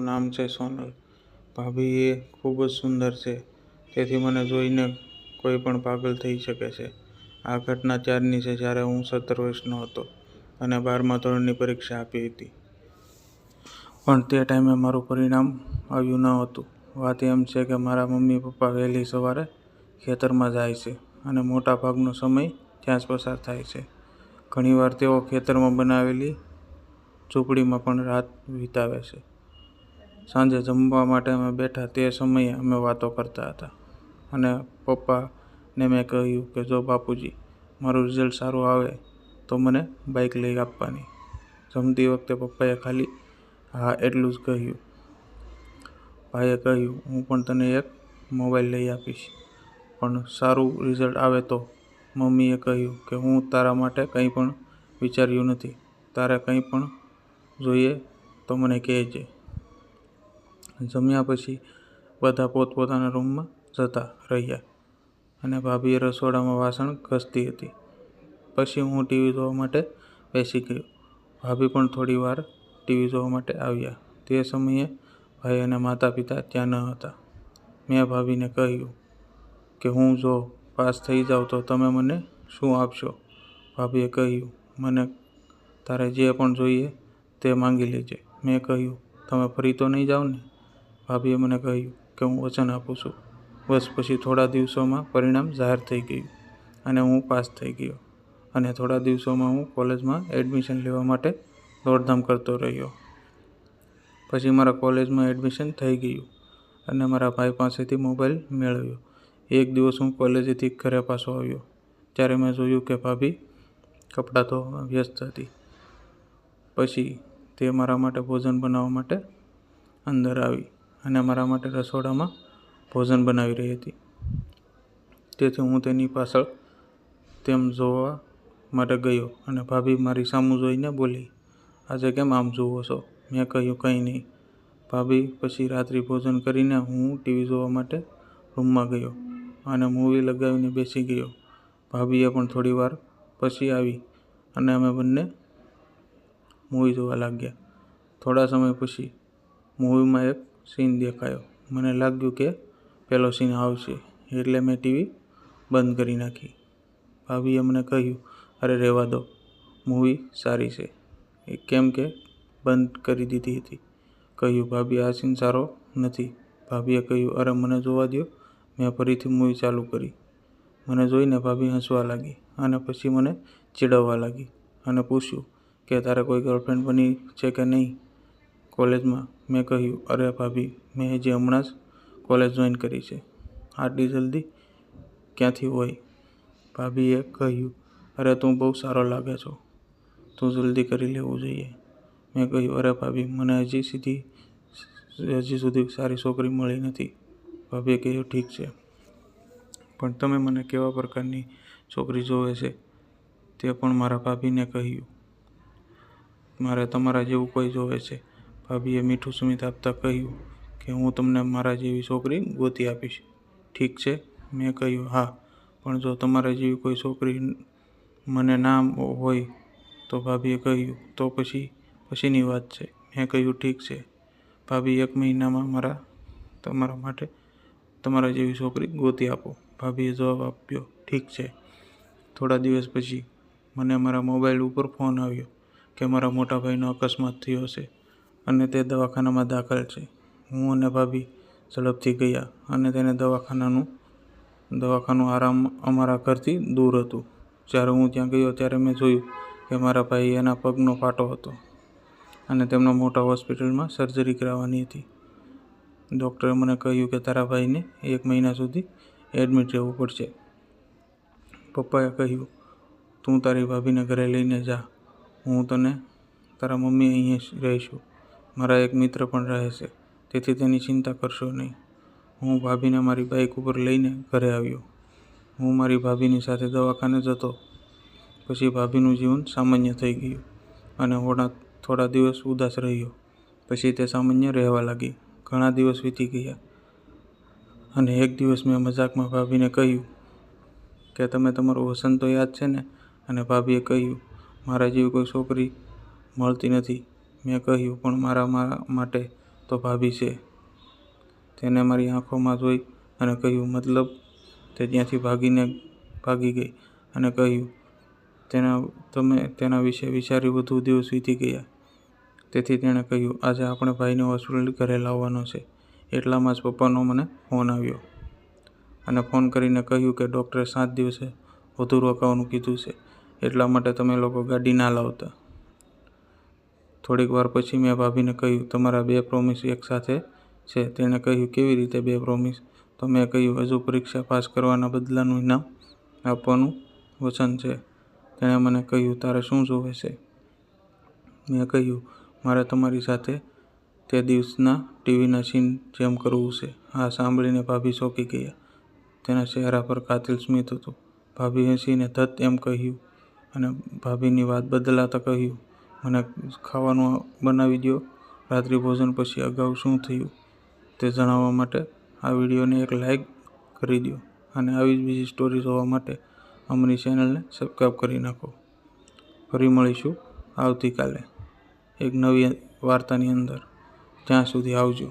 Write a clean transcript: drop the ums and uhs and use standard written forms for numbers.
ભાભીનું નામ છે સોનલ. ભાભી એ ખૂબ જ સુંદર છે, તેથી મને જોઈને કોઈ પણ પાગલ થઈ શકે છે. આ ઘટના ત્યારની છે જ્યારે હું 17 વર્ષનો હતો અને 12મા ધોરણની પરીક્ષા આપી હતી. પણ તે ટાઈમે મારું પરિણામ આવ્યું ન હતું. વાત એમ છે કે મારા મમ્મી પપ્પા વહેલી સવારે ખેતરમાં જાય છે અને મોટા ભાગનો સમય ત્યાં જ પસાર થાય છે. ઘણીવાર તેઓ ખેતરમાં બનાવેલી ઝૂંપડીમાં પણ રાત વિતાવે છે. સાંજે જમવા માટે અમે બેઠા તે સમયે અમે વાતો કરતા હતા અને પપ્પાને મેં કહ્યું કે જો બાપુજી, મારું રિઝલ્ટ સારું આવે તો મને બાઇક લઈ આપવાની. જમતી વખતે પપ્પાએ ખાલી હા એટલું જ કહ્યું. ભાઈએ કહ્યું, હું પણ તને એક મોબાઈલ લઈ આપીશ, પણ સારું રિઝલ્ટ આવે તો. મમ્મીએ કહ્યું કે હું તારા માટે કંઈ પણ વિચાર્યું નથી. તારે કંઈ પણ જોઈએ તો મને કહેજે. જમ્યા પછી બધા પોતપોતાના રૂમમાં જતા રહ્યા અને ભાભી રસોડામાં વાસણ ઘસતી હતી. પછી હું ટીવી જોવા માટે બેસી ગયો. ભાભી પણ થોડી વાર ટીવી જોવા માટે આવ્યા. તે સમયે ભાઈ અને માતા પિતા ત્યાં ન હતા. મેં ભાભીને કહ્યું કે હું જો પાસ થઈ જાઉં તો તમે મને શું આપશો? ભાભીએ કહ્યું, મને તારે જે પણ જોઈએ તે માંગી લેજે. મેં કહ્યું, તમે ફરી તો નહીં જાઓ ને? ભાભીએ મને કહ્યું કે હું વચન આપું છું. બસ પછી થોડા દિવસોમાં પરિણામ જાહેર થઈ ગયું અને હું પાસ થઈ ગયો અને થોડા દિવસોમાં હું કોલેજમાં એડમિશન લેવા માટે દોડધામ કરતો રહ્યો. પછી મારા કોલેજમાં એડમિશન થઈ ગયું અને મારા ભાઈ પાસેથી મોબાઈલ મેળવ્યો. એક દિવસ હું કોલેજેથી ઘરે પાછો આવ્યો ત્યારે મેં જોયું કે ભાભી કપડાં ધોવામાં વ્યસ્ત હતી. પછી તે મારા માટે ભોજન બનાવવા માટે અંદર આવી અને મારા માટે રસોડામાં ભોજન બનાવી રહી હતી. તેથી હું તેની પાછળ તેમ જોવા માટે ગયો અને ભાભી મારી સામું જોઈને બોલી, આજે કેમ આમ જુઓ છો? મેં કહ્યું, કંઈ નહીં. ભાભી પછી રાત્રિ ભોજન કરીને હું ટીવી જોવા માટે રૂમમાં ગયો અને મૂવી લગાવીને બેસી ગયો. ભાભીએ પણ થોડી વાર પછી આવી અને અમે બંને મૂવી જોવા લાગ્યા. થોડા સમય પછી મૂવીમાં એક સીન દેખાયો. મને લાગ્યું કે પેલો સીન આવશે એટલે મેં ટીવી બંધ કરી નાખી. ભાભીએ મને કહ્યું, અરે રહેવા દો, મૂવી સારી છે. કેમ કે બંધ કરી દીધી હતી? કહ્યું, ભાભી આ સીન સારો નથી. ભાભીએ કહ્યું, અરે મને જોવા દ્યો. મેં ફરીથી મૂવી ચાલુ કરી. મને જોઈને ભાભી હસવા લાગી અને પછી મને ચીડવવા લાગી અને પૂછ્યું કે તારે કોઈ ગર્લફ્રેન્ડ બની છે કે નહીં કોલેજમાં? મેં કહ્યું, અરે ભાભી, મેં હજી હમણાં જ કોલેજ જોઈન કરી છે. આટલી જલ્દી ક્યાંથી હોય? ભાભીએ કહ્યું, અરે તું બહુ સારો લાગે છો, તું જલ્દી કરી લેવું જોઈએ. મેં કહ્યું, અરે ભાભી, મને હજી સુધી સારી છોકરી મળી નથી. ભાભીએ કહ્યું, ઠીક છે, પણ તમે મને કેવા પ્રકારની છોકરી જોવે છે તે પણ મારા ભાભીને કહ્યું. મારે તમારા જેવું કોઈ જોવે છે. ભાભીએ મીઠું સ્મિત આપતા કહ્યું કે હું તમને મારા જેવી છોકરી ગોતી આપીશ. ઠીક છે? મેં કહ્યું, હા, પણ જો તમારા જેવી કોઈ છોકરી મને ના હોય તો? ભાભીએ કહ્યું, તો પછીની વાત છે. મેં કહ્યું, ઠીક છે. ભાભી, 1 મહિનામાં તમારા માટે તમારા જેવી છોકરી ગોતી આપો. ભાભીએ જવાબ આપ્યો, ઠીક છે. થોડા દિવસ પછી મને મારા મોબાઈલ ઉપર ફોન આવ્યો કે મારા મોટા ભાઈનો અકસ્માત થયો છે અને તે દવાખાનામાં દાખલ છે. હું અને ભાભી ઝડપથી ગયા અને તેને દવાખાનું અમારા ઘરથી દૂર હતું. જ્યારે હું ત્યાં ગયો ત્યારે મેં જોયું કે મારા ભાઈ એના પગનો ફાટો હતો અને તેમને મોટા હોસ્પિટલમાં સર્જરી કરાવવાની હતી. ડૉક્ટરે મને કહ્યું કે તારા ભાઈને 1 મહિના સુધી એડમિટ રહેવું પડશે. પપ્પાએ કહ્યું, તું તારી ભાભીને ઘરે લઈને જા. હું તને તારા મમ્મી અહીં રહીશું. મારા એક મિત્ર પણ રહે છે, તેથી તેની ચિંતા કરશો નહીં. હું ભાભીને મારી બાઇક ઉપર લઈને ઘરે આવ્યો. હું મારી ભાભીની સાથે દવાખાને જતો. પછી ભાભીનું જીવન સામાન્ય થઈ ગયું અને થોડા દિવસ ઉદાસ રહ્યો. પછી તે સામાન્ય રહેવા લાગી. ઘણા દિવસ વીતી ગયા અને એક દિવસ મેં મજાકમાં ભાભીને કહ્યું કે તમે તમારું વસન તો યાદ છે ને? અને ભાભીએ કહ્યું, મારા જેવી કોઈ છોકરી મળતી નથી. મેં કહ્યું, પણ મારા માટે તો ભાભી છે. તેને મારી આંખોમાં જોઈ અને કહ્યું, મતલબ? તે ત્યાંથી ભાગી ગઈ અને કહ્યું, તમે તેના વિશે વિચારી વધુ દિવસ વીતી ગયા. તેથી તેણે કહ્યું, આજે આપણે ભાઈને હોસ્પિટલ ઘરે લાવવાનો છે. એટલામાં જ પપ્પાનો મને ફોન આવ્યો અને ફોન કરીને કહ્યું કે ડૉક્ટરે 7 દિવસે વધુ રોકાવાનું કીધું છે. એટલા માટે તમે લોકો ગાડી ના લાવતા. થોડીક વાર પછી મેં ભાભીને કહ્યું, તમારા 2 પ્રોમિસ એકસાથે છે. તેણે કહ્યું, કેવી રીતે 2 પ્રોમિસ? તો મેં કહ્યું, હજુ પરીક્ષા પાસ કરવાના બદલાનું ઇનામ આપવાનું વચન છે. તેણે મને કહ્યું, તારે શું જોવે છે? મેં કહ્યું, મારે તમારી સાથે તે દિવસના ટીવીના સીન જેમ કરવું છે. આ સાંભળીને ભાભી ચોંકી ગયા. તેના ચહેરા પર કાતિલ સ્મિત હતું. ભાભી હસીને ધત એમ કહ્યું અને ભાભીની વાત બદલાતા કહ્યું, મને ખાવાનું બનાવી દો. રાત્રિ ભોજન પછી અગાઉ શું થયું તે જણાવવા માટે આ વિડીયોને એક લાઇક કરી દો અને આવી જ બીજી સ્ટોરી જોવા માટે અમારી ચેનલને સબસ્ક્રાઈબ કરી નાખો. ફરી મળીશું આવતીકાલે એક નવી વાર્તાની અંદર. ત્યાં સુધી આવજો.